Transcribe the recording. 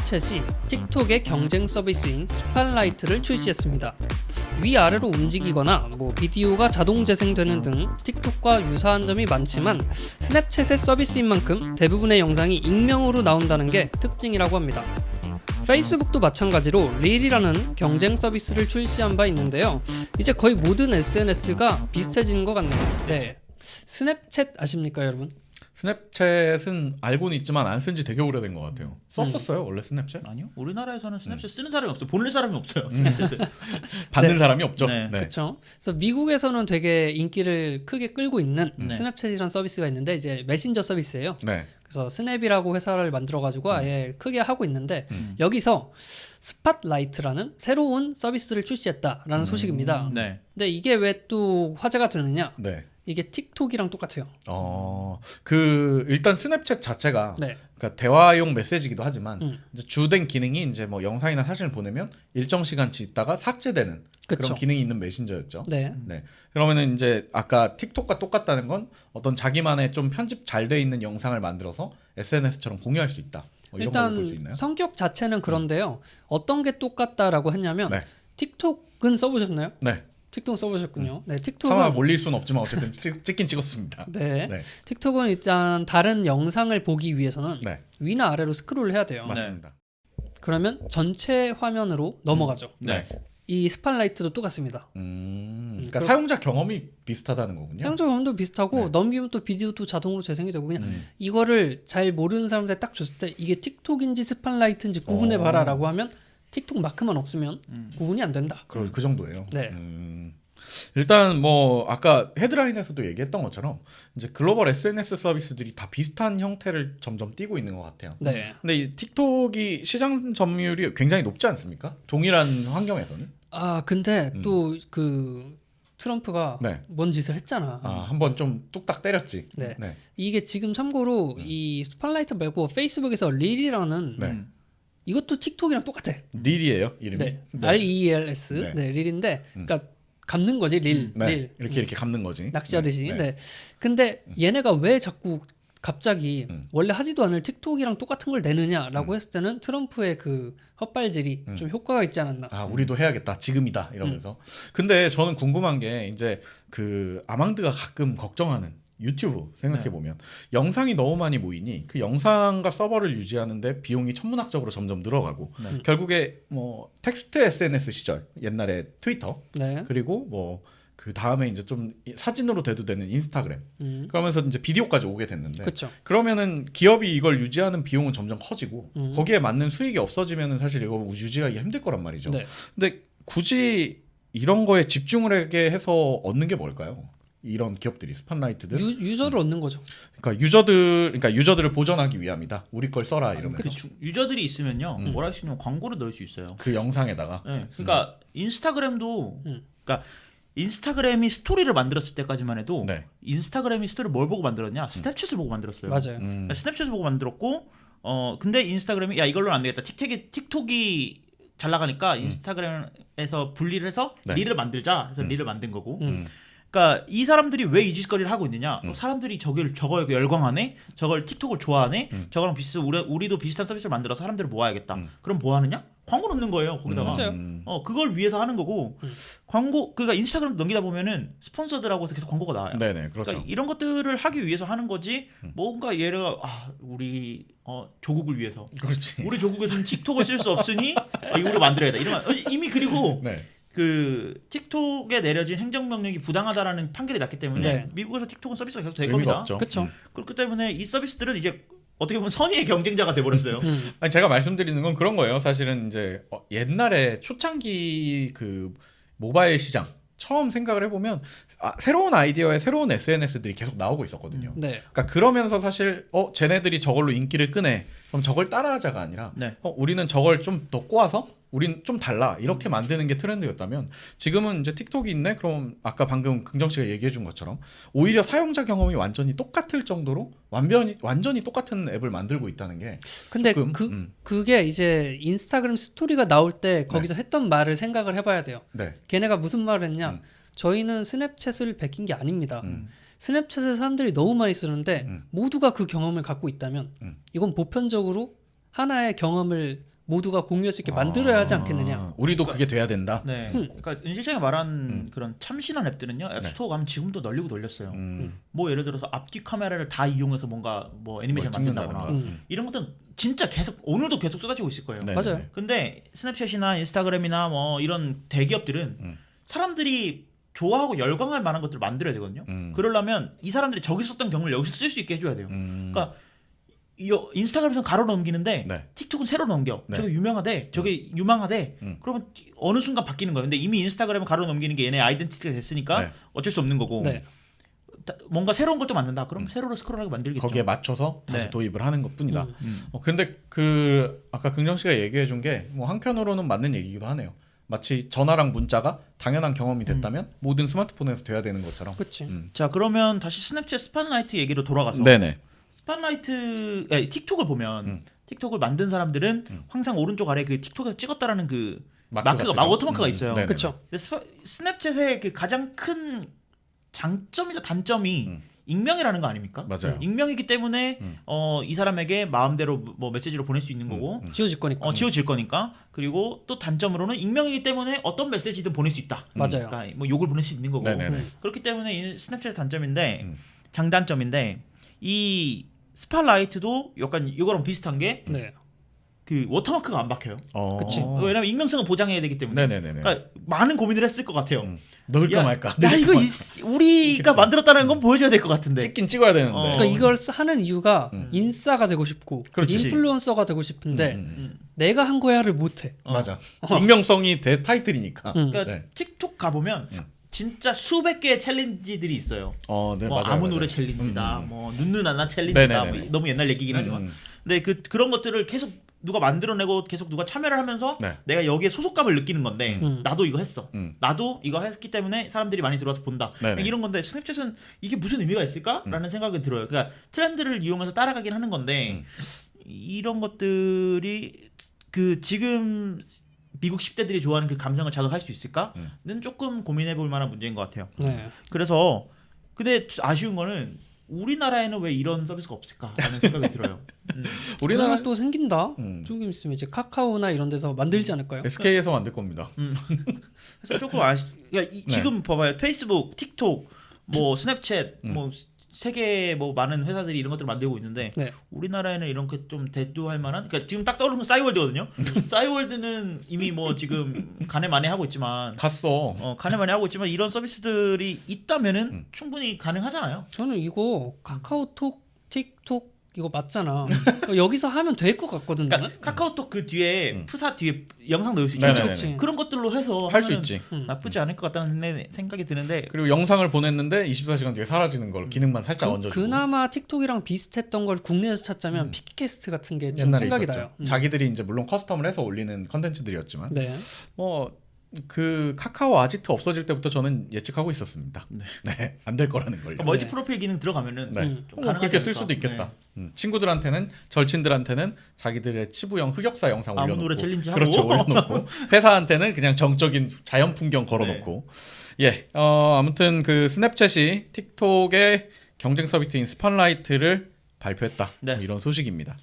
스냅챗이 틱톡의 경쟁 서비스인 스팟라이트를 출시했습니다. 위아래로 움직이거나 비디오가 자동 재생되는 등 틱톡과 유사한 점이 많지만 스냅챗의 서비스인 만큼 대부분의 영상이 익명으로 나온다는 게 특징이라고 합니다. 페이스북도 마찬가지로 릴이라는 경쟁 서비스를 출시한 바 있는데요. 이제 거의 모든 SNS가 비슷해지는 것 같네요. 네, 스냅챗 아십니까 여러분? 스냅챗은 알고는 있지만 안 쓴 지 되게 오래된 것 같아요. 썼었어요 원래 스냅챗? 아니요. 우리나라에서는 스냅챗 쓰는 사람이 없어요. 보낼 사람이 없어요. 스냅챗을. 받는 네. 사람이 없죠. 네. 네. 그렇죠. 그래서 미국에서는 되게 인기를 크게 끌고 있는 네. 스냅챗이라는 서비스가 있는데 이제 메신저 서비스예요. 네. 그래서 스냅이라고 회사를 만들어가지고 아예 크게 하고 있는데 음. 여기서 스팟라이트라는 새로운 서비스를 출시했다라는 소식입니다. 네. 근데 이게 왜 또 화제가 되느냐? 네. 이게 틱톡이랑 똑같아요. 일단 스냅챗 자체가 네. 그러니까 대화용 메시지이기도 하지만 이제 주된 기능이 이제 뭐 영상이나 사진을 보내면 일정 시간치 있다가 삭제되는 그쵸. 그런 기능이 있는 메신저였죠. 네. 네. 그러면은 이제 아까 틱톡과 똑같다는 건 어떤 자기만의 좀 편집 잘 돼 있는 영상을 만들어서 SNS처럼 공유할 수 있다. 뭐 이런 걸로 볼 수 일단 있나요? 성격 자체는 그런데요. 어떤 게 똑같다라고 했냐면 네. 틱톡은 써보셨나요? 네. 틱톡 써보셨군요. 네, 차마 틱톡은 몰릴 수는 없지만 어쨌든 찍긴 찍었습니다. 네. 네. 틱톡은 일단 다른 영상을 보기 위해서는 네. 위나 아래로 스크롤을 해야 돼요. 맞습니다. 그러면 전체 화면으로 넘어가죠. 네. 이 스팟라이트도 똑같습니다. 그러니까 사용자 경험이 비슷하다는 거군요. 사용자 경험도 비슷하고 네. 넘기면 또 비디오도 자동으로 재생이 되고 그냥 음. 이거를 잘 모르는 사람들 딱 줬을 때 이게 틱톡인지 스팟라이트인지 구분해봐라라고 하면 틱톡 마크만 없으면 구분이 안 된다. 그 정도예요. 네. 일단 뭐 아까 헤드라인에서도 얘기했던 것처럼 이제 글로벌 SNS 서비스들이 다 비슷한 형태를 점점 띠고 있는 것 같아요. 네. 근데 이 틱톡이 시장 점유율이 굉장히 높지 않습니까? 동일한 환경에서는? 아 근데 또 그 트럼프가 네. 뭔 짓을 했잖아. 한번 좀 뚝딱 때렸지. 네. 이게 지금 참고로 이 스팟라이트 말고 페이스북에서 릴이라는 네. 이것도 틱톡이랑 똑같아. 릴이에요 이름이. 네. RELS. 네. 네, 릴인데 그러니까 감는 거지, 릴. 네. 릴. 이렇게 감는 거지. 낚시하듯이. 네. 네. 근데 얘네가 왜 자꾸 갑자기 원래 하지도 않을 틱톡이랑 똑같은 걸 내느냐라고 했을 때는 트럼프의 그 헛발질이 좀 효과가 있지 않았나. 우리도 해야겠다. 지금이다. 이러면서. 근데 저는 궁금한 게 이제 그 아망드가 가끔 걱정하는 유튜브 생각해 보면 영상이 너무 많이 모이니 그 영상과 서버를 유지하는데 비용이 천문학적으로 점점 늘어가고 결국에 뭐 텍스트 SNS 시절 옛날에 트위터 네. 그리고 뭐 그 다음에 이제 좀 사진으로 대두되는 인스타그램 그러면서 이제 비디오까지 오게 됐는데 그렇죠. 그러면은 기업이 이걸 유지하는 비용은 점점 커지고 거기에 맞는 수익이 없어지면은 사실 이거 유지하기 힘들 거란 말이죠. 네. 근데 굳이 이런 거에 집중을 하게 해서 얻는 게 뭘까요? 이런 기업들이 스팟라이트들. 유저를 얻는 거죠. 그러니까 유저들을 보전하기 위함이다. 우리 걸 써라 이러면서. 유저들이 있으면요. 뭘 할 수 있냐면 광고를 넣을 수 있어요. 그 영상에다가. 네. 그러니까 인스타그램도 그러니까 인스타그램이 스토리를 만들었을 때까지만 해도 네. 인스타그램이 스토리를 뭘 보고 만들었냐? 스냅챗을 보고 만들었어요. 맞아요. 그러니까 스냅챗을 보고 만들었고 근데 인스타그램이 야 이걸로는 안 되겠다. 틱톡이 잘 나가니까 인스타그램에서 분리를 해서 릴을 만들자 해서 릴을 만든 거고 그러니까 이 사람들이 왜 이 짓거리를 하고 있느냐? 사람들이 저걸 열광하네, 저걸 틱톡을 좋아하네, 저거랑 비슷 우리도 비슷한 서비스를 만들어서 사람들을 모아야겠다. 그럼 뭐 하느냐? 광고 넣는 거예요 거기다가. 맞아요. 그걸 위해서 하는 거고 광고 그러니까 인스타그램 넘기다 보면은 스폰서드라고 해서 계속 광고가 나와요. 네네 그렇죠. 그러니까 이런 것들을 하기 위해서 하는 거지. 뭔가 얘가 우리 조국을 위해서. 그렇지. 우리 조국에서는 틱톡을 쓸 수 없으니 이거를 만들어야겠다. 이러면 이미 그리고. 네. 그 틱톡에 내려진 행정명령이 부당하다라는 판결이 났기 때문에 네. 미국에서 틱톡은 서비스가 계속 될 의미가 겁니다. 없죠. 그렇죠. 그렇기 때문에 이 서비스들은 이제 어떻게 보면 선의의 경쟁자가 돼버렸어요. 아니, 제가 말씀드리는 건 그런 거예요. 사실은 이제 옛날에 초창기 그 모바일 시장 처음 생각을 해보면 새로운 아이디어에 새로운 SNS들이 계속 나오고 있었거든요. 네. 그러니까 그러면서 사실 쟤네들이 저걸로 인기를 끄네. 그럼 저걸 따라하자가 아니라 네. 우리는 저걸 좀 더 꼬아서 우린 좀 달라 이렇게 만드는 게 트렌드였다면 지금은 이제 틱톡이 있네. 그럼 아까 방금 긍정 씨가 얘기해 준 것처럼 오히려 사용자 경험이 완전히 똑같을 정도로 완전히 똑같은 앱을 만들고 있다는 게 근데 조금, 그게 이제 인스타그램 스토리가 나올 때 거기서 했던 말을 생각을 해봐야 돼요. 네. 걔네가 무슨 말을 했냐? 저희는 스냅챗을 베낀 게 아닙니다. 스냅챗을 사람들이 너무 많이 쓰는데 모두가 그 경험을 갖고 있다면 이건 보편적으로 하나의 경험을 모두가 공유할 수 있게 만들어야 하지 않겠느냐. 우리도 그게 돼야 된다. 네. 그러니까 은 실장이 말한 그런 참신한 앱들은요. 앱스토어 가면 지금도 널리고 널렸어요. 뭐 예를 들어서 앞뒤 카메라를 다 이용해서 뭔가 뭐 애니메이션 만든다거나 이런 것들은 진짜 계속 오늘도 계속 쏟아지고 있을 거예요. 맞아요. 근데 스냅챗이나 인스타그램이나 뭐 이런 대기업들은 사람들이 좋아하고 열광할 만한 것들을 만들어야 되거든요. 그러려면 이 사람들이 저기 썼던 경험을 여기서 쓸 수 있게 해줘야 돼요. 그러니까 인스타그램에서 가로 넘기는데 틱톡은 세로 넘겨. 저게 유명하대, 저게 유망하대. 그러면 어느 순간 바뀌는 거예요. 근데 이미 인스타그램은 가로 넘기는 게 얘네 아이덴티티가 됐으니까 어쩔 수 없는 거고. 뭔가 새로운 걸 또 만든다. 그럼 세로로 스크롤하게 만들겠죠. 거기에 맞춰서 다시 도입을 하는 것뿐이다. 근데 그 아까 긍정 씨가 얘기해 준 게 뭐 한편으로는 맞는 얘기기도 하네요. 마치 전화랑 문자가 당연한 경험이 됐다면 모든 스마트폰에서 돼야 되는 것처럼. 그렇지. 자, 그러면 다시 스냅챗 스팟라이트 얘기로 돌아가서 스팟라이트 틱톡을 보면 틱톡을 만든 사람들은 항상 오른쪽 아래 그 틱톡에서 찍었다라는 그 마크가 워터마크가 있어요. 그렇죠. 스냅챗의 그 가장 큰 장점이자 단점이 익명이라는 거 아닙니까? 맞아요. 익명이기 때문에 이 사람에게 마음대로 뭐 메시지를 보낼 수 있는 거고 지워질 거니까. 지워질 거니까. 그리고 또 단점으로는 익명이기 때문에 어떤 메시지든 보낼 수 있다. 맞아요. 그러니까 뭐 욕을 보낼 수 있는 거고. 그렇기 때문에 이 스냅챗의 단점인데 장단점인데 이 스팟라이트도 약간 이거랑 비슷한 게 그 워터마크가 안 박혀요. 그치. 왜냐면 익명성을 보장해야 되기 때문에. 그러니까 많은 고민을 했을 것 같아요. 넣을까 말까. 야 이거 우리가 만들었다는 건 보여줘야 될 것 같은데. 찍긴 찍어야 되는데. 그러니까 이걸 하는 이유가 인싸가 되고 싶고 그렇지. 인플루언서가 되고 싶은데 내가 한 거야를 못해. 맞아. 익명성이 대 타이틀이니까. 그러니까 틱톡 가보면 진짜 수백 개의 챌린지들이 있어요. 뭐 맞아요, 아무 맞아요. 노래 챌린지다, 뭐 눈누나나 챌린지다. 뭐 너무 옛날 얘기긴 하지만. 근데 그런 것들을 계속 누가 만들어내고 계속 누가 참여를 하면서 내가 여기에 소속감을 느끼는 건데 나도 이거 했어. 나도 이거 했기 때문에 사람들이 많이 들어와서 본다. 이런 건데 스냅챗은 이게 무슨 의미가 있을까라는 생각이 들어요. 그러니까 트렌드를 이용해서 따라가긴 하는 건데 이런 것들이 그 지금 미국 10대들이 좋아하는 그 감성을 자극할 수 있을까는 조금 고민해볼 만한 문제인 것 같아요. 그래서 근데 아쉬운 거는 우리나라에는 왜 이런 서비스가 없을까라는 생각이 들어요. 우리나라 또 생긴다. 조금 있으면 이제 카카오나 이런 데서 만들지 않을까요? SK에서 만들 겁니다. 그래서 조금 그러니까 지금 봐봐요. 페이스북, 틱톡, 뭐 스냅챗, 뭐 세계 뭐 많은 회사들이 이런 것들을 만들고 있는데 우리나라에는 이런 게 좀 대두할 만한. 그러니까 지금 딱 떠오르는 건 싸이월드거든요. 싸이월드는 이미 뭐 지금 가네마네 하고 있지만 가네마네 하고 있지만 이런 서비스들이 있다면은 충분히 가능하잖아요. 저는 이거 카카오톡, 틱톡 이거 맞잖아. 여기서 하면 될 것 같거든요. 그러니까 카카오톡 그 뒤에 프사 뒤에 영상 넣을 수 있잖아요. 그치. 그런 것들로 해서 할 수 있지. 나쁘지 않을 것 같다는 생각이 드는데. 그리고 영상을 보냈는데 24시간 뒤에 사라지는 걸 기능만 살짝 얹어주고. 그나마 틱톡이랑 비슷했던 걸 국내에서 찾자면 피키캐스트 같은 게 좀 옛날에 생각이 있었죠. 나요. 자기들이 이제 물론 커스텀을 해서 올리는 컨텐츠들이었지만 뭐 그 카카오 아지트 없어질 때부터 저는 예측하고 있었습니다. 안 될 거라는 걸요. 멀티 프로필 기능 들어가면은 좀 그렇게 쓸 수도 있겠다. 친구들한테는 절친들한테는 자기들의 치부형 흑역사 영상 올려놓고 아무 노래 챌린지 하고 그렇죠, 올려놓고 회사한테는 그냥 정적인 자연 풍경 걸어놓고 아무튼 그 스냅챗이 틱톡의 경쟁 서비스인 스팟라이트를 발표했다. 뭐 이런 소식입니다.